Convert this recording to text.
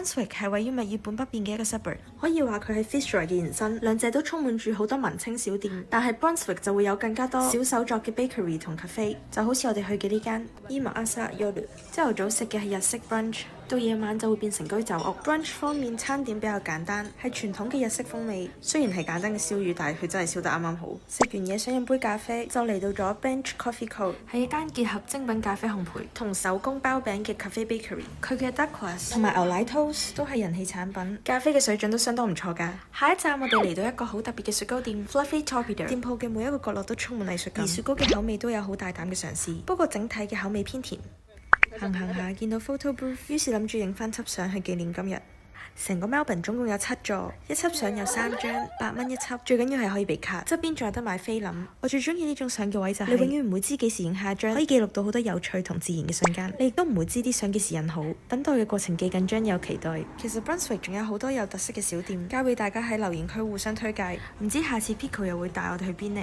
Brunswick 係位於墨爾本北邊嘅一個 suburb， 可以話佢係 Fitzroy 嘅延伸，兩者都充滿住好多文青小店。但係 Brunswick 就會有更加多小手作嘅 bakery 同 cafe， 就好似我哋去嘅呢間 Imaasa Yoru。朝頭早食嘅係日式 brunch， 到夜晚就會變成居酒屋。brunch 方面餐點比較簡單，係傳統嘅日式風味。雖然係簡單嘅燒魚，但係佢真係燒得啱啱好。食完嘢想飲杯咖啡，就嚟到咗 Bench Coffee Co， 係一間結合精品咖啡烘焙同手工包餅嘅 cafe bakery。佢嘅 duck crust 同埋牛奶 toast 都係人氣產品，咖啡嘅水準都相當唔錯㗎。下一站我哋嚟到一個好特別嘅雪糕店 Fluffy Torpedo， 店鋪嘅每一個角落都充滿藝術感，而雪糕嘅口味都有好大膽嘅嘗試，不過整體嘅口味偏甜。行下見到 photo booth， 於是諗住影翻輯相去紀念今日。成個 Melbourne 總共有7座，一輯相有3張，8蚊一輯，最緊要係可以被卡，側邊仲有得買菲林。我最中意呢種相嘅位就係，你永遠唔會知幾時影下一張，可以記錄到好多有趣同自然嘅瞬間。你亦都唔會知啲相幾時印好，等待嘅過程既緊張又期待。其實 Brunswick 仲有好多有特色嘅小店，交俾大家喺留言區互相推介。唔知下次 Pico 又會帶我哋去邊呢？